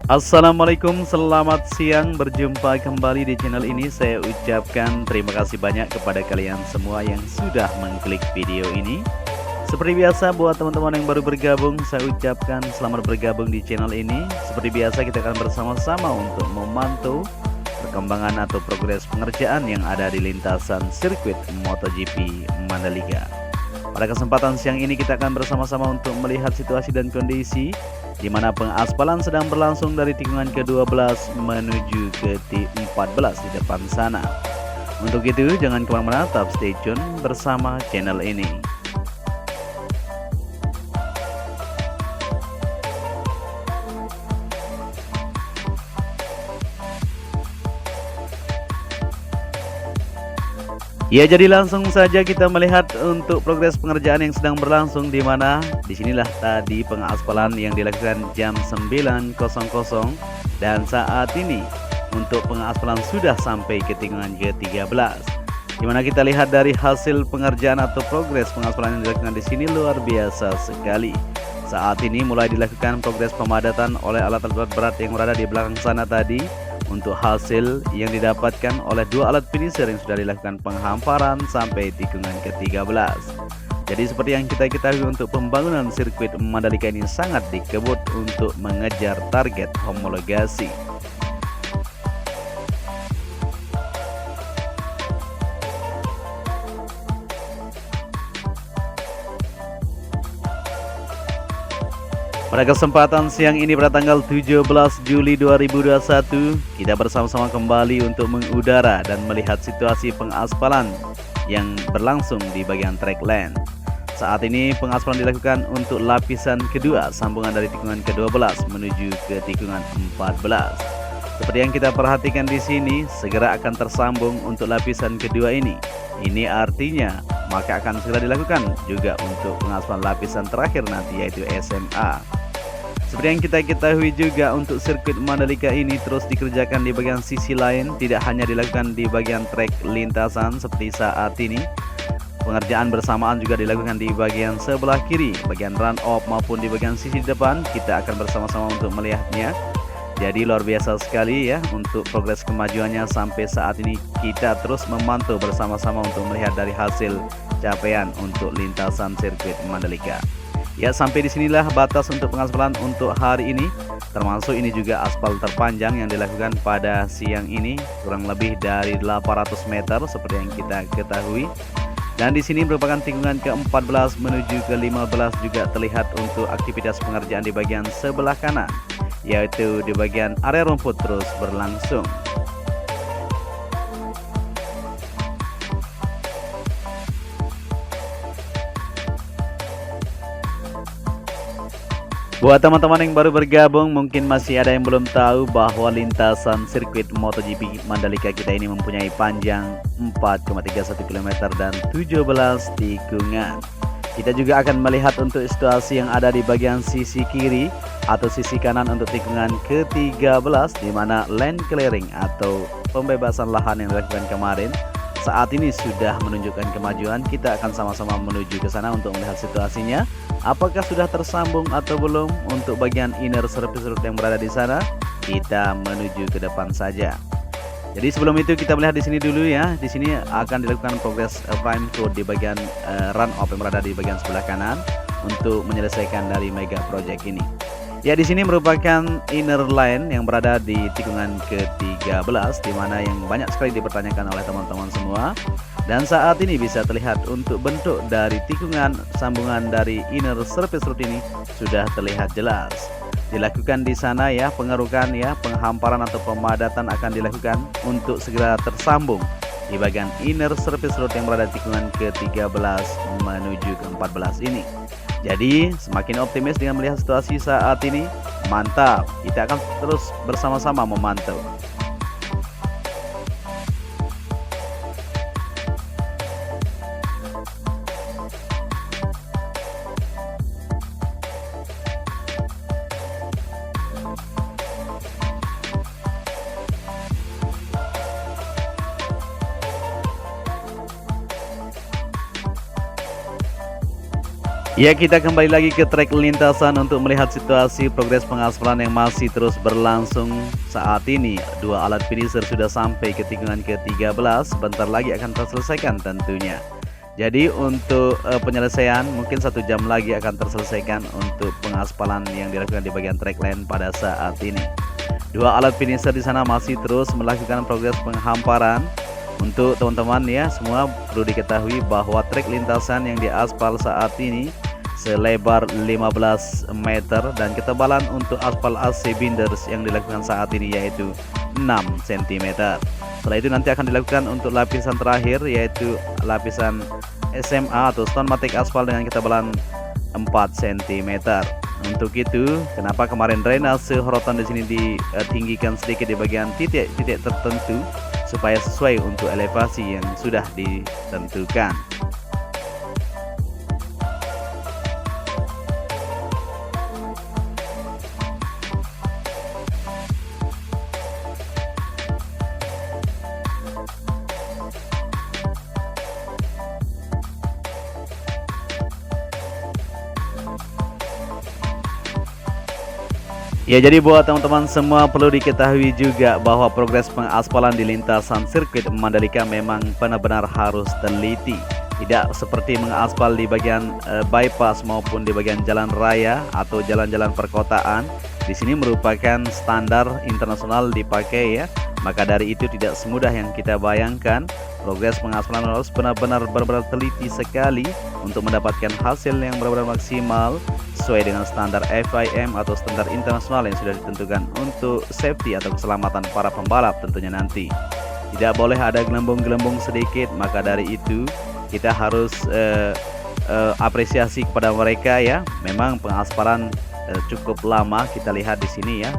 Assalamualaikum, selamat siang. Berjumpa kembali di channel ini. Saya ucapkan terima kasih banyak kepada kalian semua yang sudah mengklik video ini. Seperti biasa, buat teman-teman yang baru bergabung, saya ucapkan selamat bergabung di channel ini. Seperti biasa, kita akan bersama-sama untuk memantau perkembangan atau progres pengerjaan yang ada di lintasan sirkuit MotoGP Mandalika. Pada kesempatan siang ini kita akan bersama-sama untuk melihat situasi dan kondisi di mana pengaspalan sedang berlangsung dari tikungan ke-12 menuju ke 14 di depan sana. Untuk itu jangan kemana-mana, tetap stay tune bersama channel ini. Ya, jadi langsung saja kita melihat untuk progres pengerjaan yang sedang berlangsung, di mana disinilah tadi pengaspalan yang dilakukan jam 9.00 dan saat ini untuk pengaspalan sudah sampai ke tikungan ke-13. Di mana kita lihat dari hasil pengerjaan atau progres pengaspalan yang dilakukan di sini luar biasa sekali. Saat ini mulai dilakukan progres pemadatan oleh alat-alat berat yang berada di belakang sana tadi. Untuk hasil yang didapatkan oleh dua alat finisher yang sudah dilakukan penghamparan sampai tikungan ke-13. Jadi seperti yang kita ketahui, untuk pembangunan sirkuit Mandalika ini sangat dikebut untuk mengejar target homologasi. Pada kesempatan siang ini pada tanggal 17 Juli 2021, kita bersama-sama kembali untuk mengudara dan melihat situasi pengaspalan yang berlangsung di bagian track lane. Saat ini pengaspalan dilakukan untuk lapisan kedua sambungan dari tikungan ke-12 menuju ke tikungan 14. Seperti yang kita perhatikan di sini, segera akan tersambung untuk lapisan kedua ini. Ini artinya maka akan segera dilakukan juga untuk pengaspalan lapisan terakhir nanti, yaitu SMA. Seperti yang kita ketahui juga, untuk sirkuit Mandalika ini terus dikerjakan di bagian sisi lain, tidak hanya dilakukan di bagian trek lintasan seperti saat ini. Pengerjaan bersamaan juga dilakukan di bagian sebelah kiri, bagian run off maupun di bagian sisi depan. Kita akan bersama-sama untuk melihatnya. Jadi luar biasa sekali ya untuk progres kemajuannya sampai saat ini. Kita terus memantau bersama-sama untuk melihat dari hasil capaian untuk lintasan sirkuit Mandalika. Ya, sampai disinilah batas untuk pengaspalan untuk hari ini. Termasuk ini juga aspal terpanjang yang dilakukan pada siang ini, kurang lebih dari 800 meter seperti yang kita ketahui. Dan di sini merupakan tikungan ke-14 menuju ke-15 juga terlihat untuk aktivitas pengerjaan di bagian sebelah kanan, yaitu di bagian area rumput terus berlangsung. Buat teman-teman yang baru bergabung, mungkin masih ada yang belum tahu bahwa lintasan sirkuit MotoGP Mandalika kita ini mempunyai panjang 4,31 km dan 17 tikungan. Kita juga akan melihat untuk situasi yang ada di bagian sisi kiri atau sisi kanan untuk tikungan ke-13, di mana land clearing atau pembebasan lahan yang dilakukan kemarin saat ini sudah menunjukkan kemajuan. Kita akan sama-sama menuju ke sana untuk melihat situasinya. Apakah sudah tersambung atau belum untuk bagian inner surface road yang berada di sana? Kita menuju ke depan saja. Jadi sebelum itu kita melihat di sini dulu ya. Di sini akan dilakukan progress prime code di bagian run off yang berada di bagian sebelah kanan untuk menyelesaikan dari mega project ini. Ya, di sini merupakan inner line yang berada di tikungan ke-13, di mana yang banyak sekali dipertanyakan oleh teman-teman semua. Dan saat ini bisa terlihat untuk bentuk dari tikungan sambungan dari inner surface road ini sudah terlihat jelas. Dilakukan di sana ya, pengerukan ya, penghamparan atau pemadatan akan dilakukan untuk segera tersambung di bagian inner surface road yang berada di tikungan ke-13 menuju ke-14 ini. Jadi semakin optimis dengan melihat situasi saat ini. Mantap, kita akan terus bersama-sama memantau. Ya, kita kembali lagi ke trek lintasan untuk melihat situasi progres pengaspalan yang masih terus berlangsung saat ini. Dua alat finisher sudah sampai ke tikungan ke-13, sebentar lagi akan terselesaikan tentunya. Jadi untuk penyelesaian mungkin 1 jam lagi akan terselesaikan untuk pengaspalan yang dilakukan di bagian track lane pada saat ini. Dua alat finisher di sana masih terus melakukan progres penghamparan. Untuk teman-teman ya, semua perlu diketahui bahwa trek lintasan yang diaspal saat ini selebar 15 meter dan ketebalan untuk aspal AC binders yang dilakukan saat ini yaitu 6 cm. Setelah itu nanti akan dilakukan untuk lapisan terakhir yaitu lapisan SMA atau stone matic aspal dengan ketebalan 4 cm. Untuk itu, kenapa kemarin drainase horotan di sini ditinggikan sedikit di bagian titik-titik tertentu supaya sesuai untuk elevasi yang sudah ditentukan. Ya, jadi buat teman-teman semua perlu diketahui juga bahwa progres pengaspalan di lintasan sirkuit Mandalika memang benar-benar harus teliti. Tidak seperti mengaspal di bagian bypass maupun di bagian jalan raya atau jalan-jalan perkotaan. Di sini merupakan standar internasional dipakai ya. Maka dari itu tidak semudah yang kita bayangkan. Progres pengaspalan harus benar-benar teliti sekali untuk mendapatkan hasil yang benar-benar maksimal sesuai dengan standar FIM atau standar internasional yang sudah ditentukan untuk safety atau keselamatan para pembalap tentunya nanti. Tidak boleh ada gelembung-gelembung sedikit, maka dari itu kita harus apresiasi kepada mereka ya. Memang pengaspalan cukup lama kita lihat di sini ya.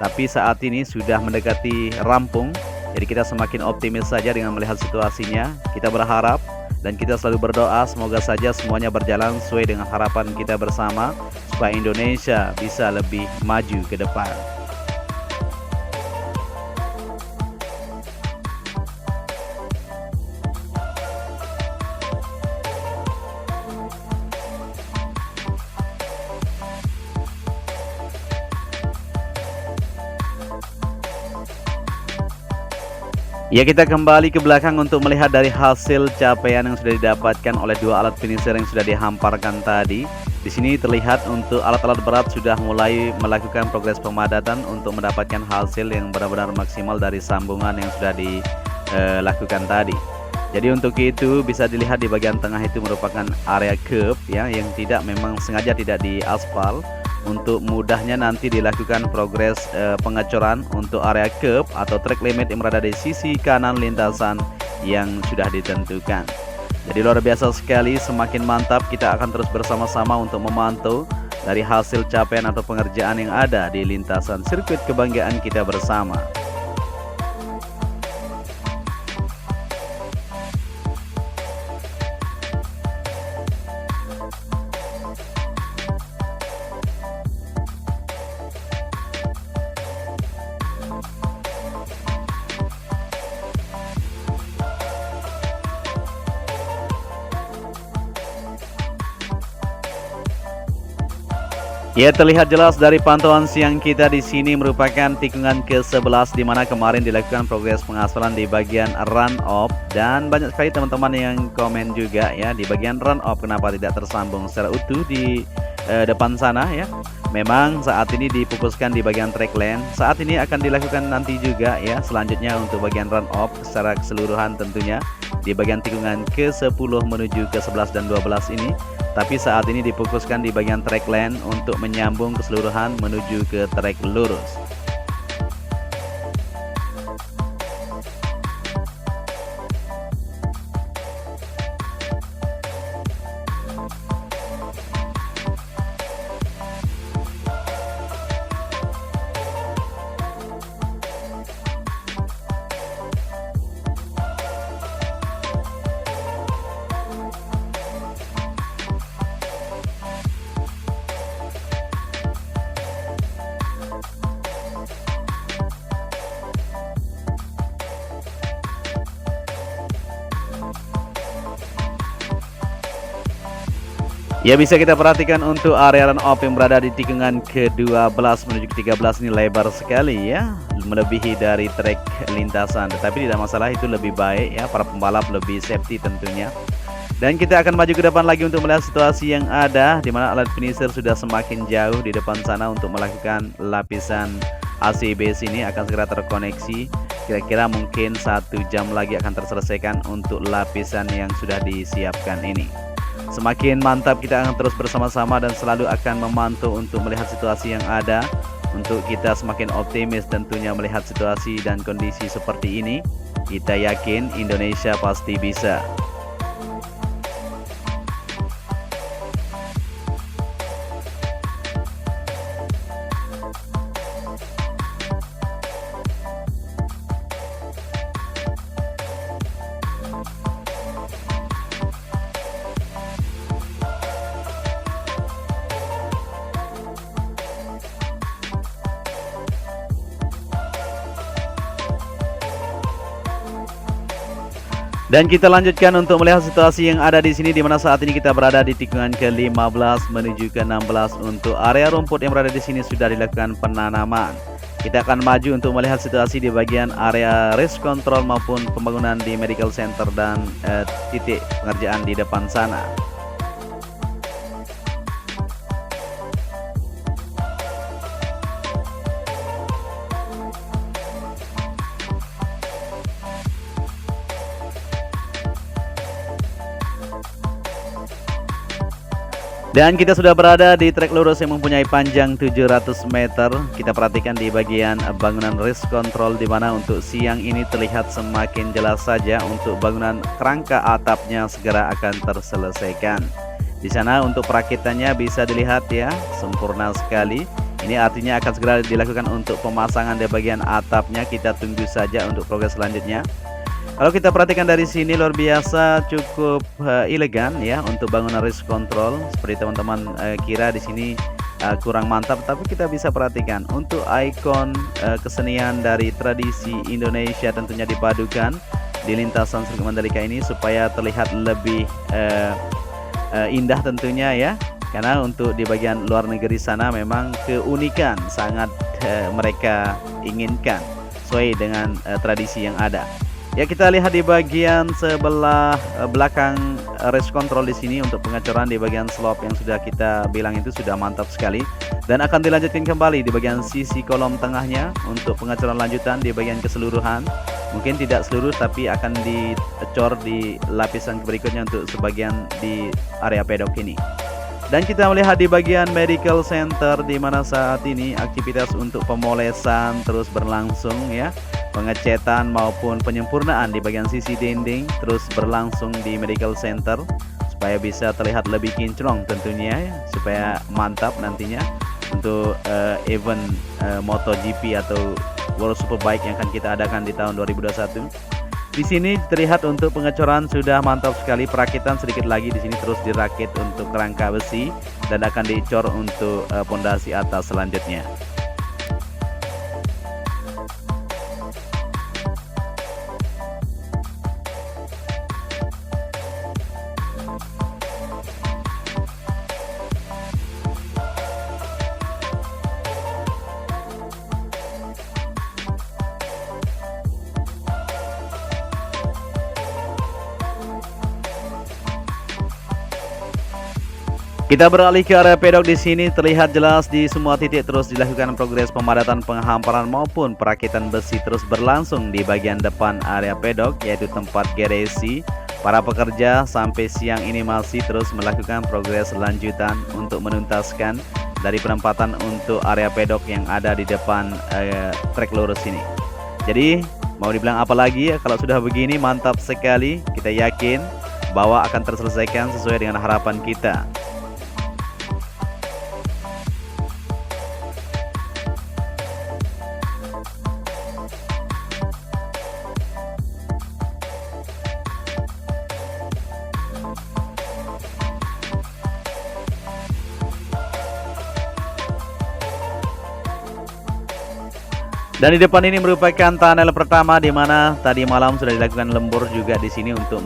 Tapi saat ini sudah mendekati rampung. Jadi kita semakin optimis saja dengan melihat situasinya. Kita berharap dan kita selalu berdoa semoga saja semuanya berjalan sesuai dengan harapan kita bersama supaya Indonesia bisa lebih maju ke depan. Ya, kita kembali ke belakang untuk melihat dari hasil capaian yang sudah didapatkan oleh dua alat finisher yang sudah dihamparkan tadi. Di sini terlihat untuk alat-alat berat sudah mulai melakukan progres pemadatan untuk mendapatkan hasil yang benar-benar maksimal dari sambungan yang sudah dilakukan tadi. Jadi untuk itu bisa dilihat di bagian tengah itu merupakan area curb ya, yang memang sengaja tidak diaspal. Untuk mudahnya nanti dilakukan progres pengecoran untuk area curb atau track limit yang berada di sisi kanan lintasan yang sudah ditentukan. Jadi luar biasa sekali, semakin mantap. Kita akan terus bersama-sama untuk memantau dari hasil capaian atau pengerjaan yang ada di lintasan sirkuit kebanggaan kita bersama. Ya, terlihat jelas dari pantauan siang kita di sini merupakan tikungan ke-11 di mana kemarin dilakukan progres pengaspalan di bagian run off, dan banyak sekali teman-teman yang komen juga ya di bagian run off kenapa tidak tersambung secara utuh di depan sana ya. Memang saat ini difokuskan di bagian track lane. Saat ini akan dilakukan nanti juga ya selanjutnya untuk bagian run off secara keseluruhan tentunya di bagian tikungan ke-10 menuju ke-11 dan 12 ini. Tapi saat ini difokuskan di bagian track lane untuk menyambung keseluruhan menuju ke trek lurus. Ya, bisa kita perhatikan untuk area run off yang berada di tikungan ke-12 menuju ke-13 ini lebar sekali ya, melebihi dari trek lintasan. Tetapi tidak masalah, itu lebih baik ya, para pembalap lebih safety tentunya. Dan kita akan maju ke depan lagi untuk melihat situasi yang ada, di mana alat finisher sudah semakin jauh di depan sana untuk melakukan lapisan ACBS ini akan segera terkoneksi. Kira-kira mungkin 1 jam lagi akan terselesaikan untuk lapisan yang sudah disiapkan ini. Semakin mantap, kita akan terus bersama-sama dan selalu akan memantau untuk melihat situasi yang ada, untuk kita semakin optimis tentunya melihat situasi dan kondisi seperti ini. Kita yakin Indonesia pasti bisa. Dan kita lanjutkan untuk melihat situasi yang ada di sini, di mana saat ini kita berada di tikungan ke-15 menuju ke-16. Untuk area rumput yang berada di sini sudah dilakukan penanaman. Kita akan maju untuk melihat situasi di bagian area race control maupun pembangunan di medical center dan titik pengerjaan di depan sana. Dan kita sudah berada di trek lurus yang mempunyai panjang 700 meter. Kita perhatikan di bagian bangunan race control, di mana untuk siang ini terlihat semakin jelas saja untuk bangunan kerangka atapnya segera akan terselesaikan. Di sana untuk perakitannya bisa dilihat ya, sempurna sekali. Ini artinya akan segera dilakukan untuk pemasangan di bagian atapnya. Kita tunggu saja untuk progres selanjutnya. Kalau kita perhatikan dari sini, luar biasa cukup elegan ya untuk bangunan race control. Seperti teman-teman kira di sini kurang mantap, tapi kita bisa perhatikan untuk ikon kesenian dari tradisi Indonesia tentunya dipadukan di lintasan sirkuit Mandalika ini supaya terlihat lebih indah tentunya ya. Karena untuk di bagian luar negeri sana memang keunikan sangat mereka inginkan sesuai dengan tradisi yang ada. Ya, kita lihat di bagian sebelah belakang race control di sini untuk pengecoran di bagian slope yang sudah kita bilang itu sudah mantap sekali, dan akan dilanjutkan kembali di bagian sisi kolom tengahnya untuk pengecoran lanjutan di bagian keseluruhan. Mungkin tidak seluruh, tapi akan dicor di lapisan berikutnya untuk sebagian di area pedok ini. Dan kita melihat di bagian medical center, di mana saat ini aktivitas untuk pemolesan terus berlangsung ya. Pengecetan maupun penyempurnaan di bagian sisi dinding terus berlangsung di medical center supaya bisa terlihat lebih kinclong tentunya ya, supaya mantap nantinya untuk event MotoGP atau World Superbike yang akan kita adakan di tahun 2021. Di sini terlihat untuk pengecoran sudah mantap sekali, perakitan sedikit lagi di sini terus dirakit untuk kerangka besi dan akan dicor untuk pondasi atas selanjutnya. Kita beralih ke area pedok. Di sini terlihat jelas di semua titik terus dilakukan progres pemadatan penghamparan maupun perakitan besi terus berlangsung di bagian depan area pedok, yaitu tempat garasi. Para pekerja sampai siang ini masih terus melakukan progres lanjutan untuk menuntaskan dari penempatan untuk area pedok yang ada di depan trek lurus ini. Jadi mau dibilang apa lagi ya, kalau sudah begini mantap sekali. Kita yakin bahwa akan terselesaikan sesuai dengan harapan kita. Dan di depan ini merupakan tunnel pertama di mana tadi malam sudah dilakukan lembur juga di sini untuk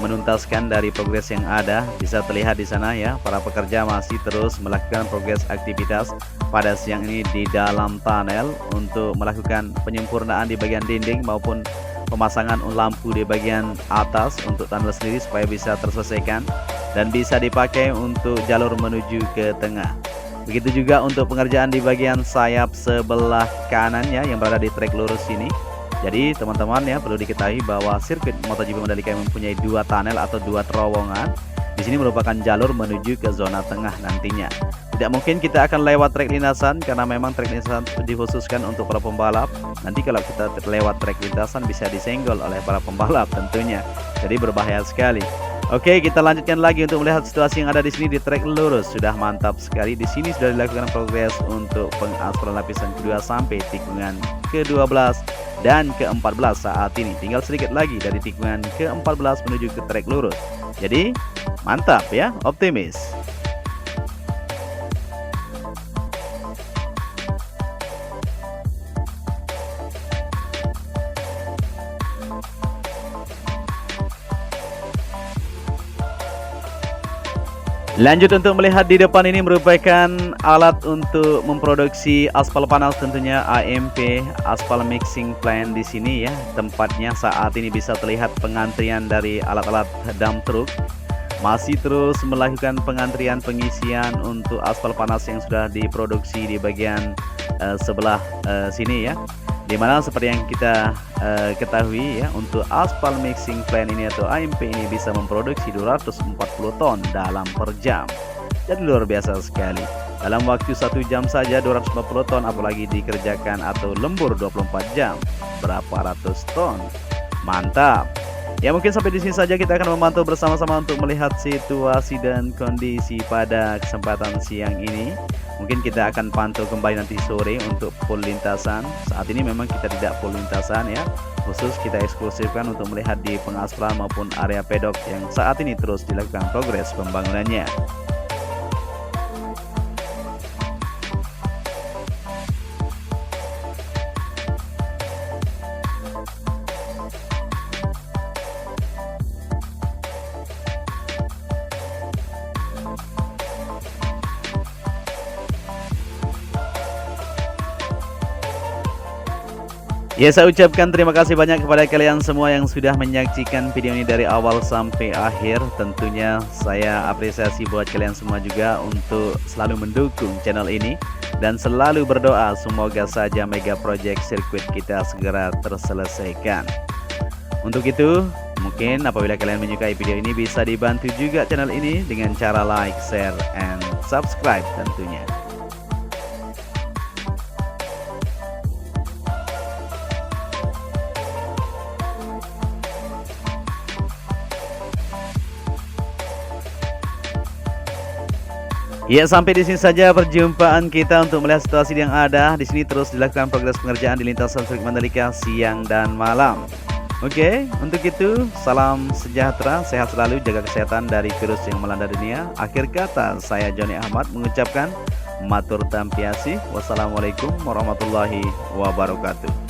menuntaskan dari progres yang ada. Bisa terlihat di sana ya, para pekerja masih terus melakukan progres aktivitas pada siang ini di dalam tunnel untuk melakukan penyempurnaan di bagian dinding maupun pemasangan lampu di bagian atas untuk tunnel sendiri supaya bisa terselesaikan dan bisa dipakai untuk jalur menuju ke tengah. Begitu juga untuk pengerjaan di bagian sayap sebelah kanannya yang berada di trek lurus ini. Jadi teman-teman ya, perlu diketahui bahwa sirkuit MotoGP Mandalika mempunyai dua tunnel atau dua terowongan. Di sini merupakan jalur menuju ke zona tengah nantinya. Tidak mungkin kita akan lewat trek lintasan karena memang trek lintasan dikhususkan untuk para pembalap. Nanti kalau kita lewat trek lintasan bisa disenggol oleh para pembalap tentunya. Jadi berbahaya sekali. Oke, kita lanjutkan lagi untuk melihat situasi yang ada di sini di trek lurus. Sudah mantap sekali. Di sini sudah dilakukan progres untuk pengaspalan lapisan kedua sampai tikungan ke-12 dan ke-14 saat ini. Tinggal sedikit lagi dari tikungan ke-14 menuju ke trek lurus. Jadi, mantap ya, optimis. Lanjut untuk melihat di depan ini merupakan alat untuk memproduksi aspal panas tentunya AMP Aspal Mixing Plant di sini ya. Tempatnya saat ini bisa terlihat pengantrian dari alat-alat dump truck. Masih terus melakukan pengantrian pengisian untuk aspal panas yang sudah diproduksi di bagian sebelah sini ya. Dimana seperti yang kita ketahui ya, untuk aspal mixing plant ini atau AMP ini bisa memproduksi 240 ton dalam per jam. Jadi luar biasa sekali. Dalam waktu 1 jam saja 250 ton, apalagi dikerjakan atau lembur 24 jam, berapa ratus ton. Mantap. Ya mungkin sampai di sini saja kita akan memantau bersama-sama untuk melihat situasi dan kondisi pada kesempatan siang ini. Mungkin kita akan pantau kembali nanti sore untuk full lintasan. Saat ini memang kita tidak full lintasan ya, khusus kita eksklusifkan untuk melihat di pengaspalan maupun area pedok yang saat ini terus dilakukan progres pembangunannya. Ya, saya ucapkan terima kasih banyak kepada kalian semua yang sudah menyaksikan video ini dari awal sampai akhir. Tentunya saya apresiasi buat kalian semua juga untuk selalu mendukung channel ini dan selalu berdoa semoga saja mega project sirkuit kita segera terselesaikan. Untuk itu, mungkin apabila kalian menyukai video ini bisa dibantu juga channel ini dengan cara like, share, and subscribe tentunya. Ya, sampai di sini saja perjumpaan kita untuk melihat situasi yang ada. Di sini terus dilakukan progres pengerjaan di lintasan sirkuit Mandalika siang dan malam. Oke, untuk itu salam sejahtera, sehat selalu, jaga kesehatan dari virus yang melanda dunia. Akhir kata, saya Joni Ahmad mengucapkan matur tampiasi. Wassalamualaikum warahmatullahi wabarakatuh.